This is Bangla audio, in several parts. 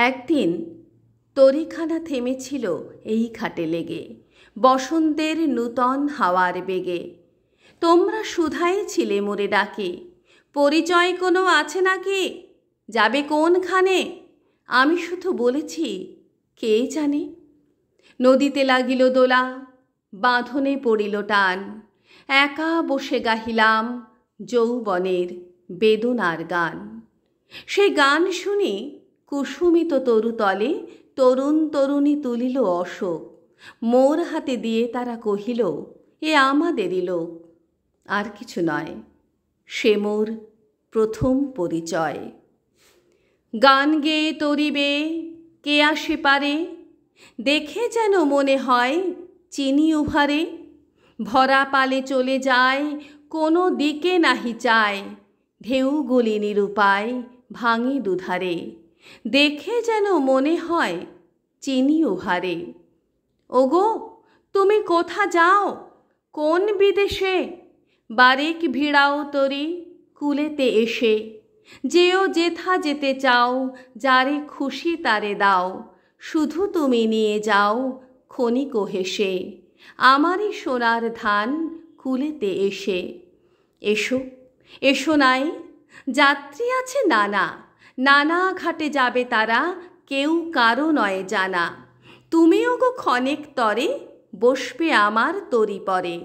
একদিন তরিখানা থেমেছিল এই ঘাটে লেগে, বসন্তের নূতন হাওয়ার বেগে। তোমরা শুধাই ছিলে মোরে ডাকে, পরিচয় কোনো আছে নাকি, যাবে কোনখানে? আমি শুধু বলেছি, কে জানে। নদীতে লাগিল দোলা, বাঁধনে পড়িল টান, একা বসে গাহিলাম যৌবনের বেদনার গান। সে গান শুনি কুসুমিত তরুতলে তরুণ তরুণী তুলিল অশোক, মোর হাতে দিয়ে তারা কহিল, এ আমাদেরই লোক। আর কিছু নয়, সে মোর প্রথম পরিচয়। গান গেয়ে তরিবে কে আসে পারে, দেখে যেন মনে হয় চিনি উভারে। ভরা পালে চলে যায়, কোনো দিকে নাহি চায়, ঢেউগুলি নিরুপায় ভাঙে দুধারে। দেখে যেন মনে হয় চিনি উহারে। ওগো তুমি কোথা যাও, কোন বিদেশে? বারেক ভিড়াও তরি কুলেতে এসে। যেও যেথা যেতে চাও, যারে খুশি তারে দাও, শুধু তুমি নিয়ে যাও ক্ষণিক হেসে, আমারই সোনার ধান কুলেতে এসে। এসো এসো নাই, যাত্রী আছে নানা, নানা ঘাটে যাবে তারা, কেউ কারো নয় জানা। তুমিও গো ক্ষণেক তরে বসবে আমার তরি পরে,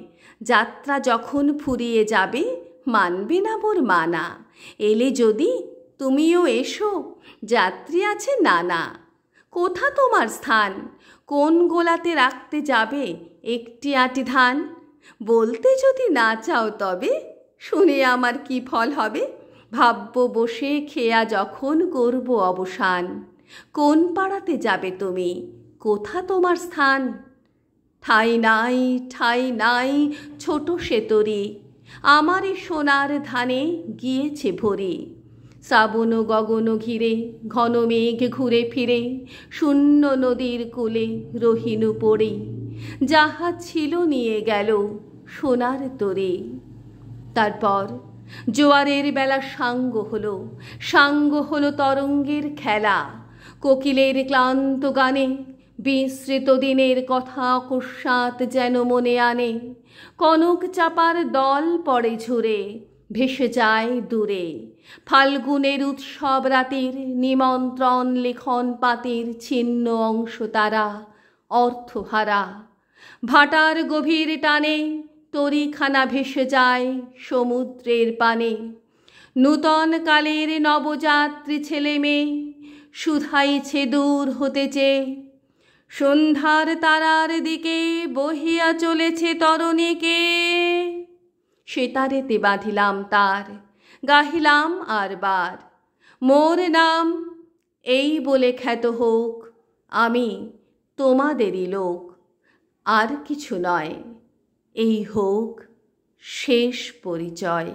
যাত্রা যখন ফুরিয়ে যাবে মানবে না মোর মানা। এলে যদি তুমিও এসো, যাত্রী আছে নানা। কোথা তোমার স্থান, কোন গোলাতে রাখতে যাবে একটি আঁটি ধান? বলতে যদি না চাও তবে শুনে আমার কি ফল হবে? ভাবব বসে খেয়া যখন করব অবসান। কোন পাড়াতে যাবে তুমি, কোথা তোমার স্থান? ঠাই নাই ঠাই নাই ছোট সে তরি, আমারই সোনার ধানে গিয়েছে ভরি। শ্রাবণ গগন ঘিরে ঘন মেঘ ঘুরে ফিরে, শূন্য নদীর কূলে রহিনু পড়ে। যাহা ছিল নিয়ে গেল সোনার তরি। তারপর জোয়ারের বেলা সাঙ্গ হলো, সাঙ্গ হলো তরঙ্গের খেলা। কোকিলের ক্লান্ত গানে বিস্মৃত দিনের কথা অকস্মাৎ যেন মনে আনে। কনক চাপার দল পড়ে ঝরে, ভেসে যায় দূরে। ফাল্গুনের উৎসব রাতের নিমন্ত্রণ লেখন পাতের ছিন্ন অংশ তারা অর্থহারা। ভাটার গভীর টানে তরিখানা ভেসে যায় সমুদ্রের পানে। নূতন কালের নবযাত্রী ছেলে মেয়ে শুধাইছে দূর হতে চেয়ে, সন্ধ্যার তারার দিকে বহিয়া চলেছে তরণীকে। সেতারেতে বাঁধিলাম তার, গাহিলাম আর বার, মোর নাম এই বলে খ্যাত হোক, আমি তোমাদেরই লোক। আর কিছু নয়, এই হোক শেষ পরিচয়।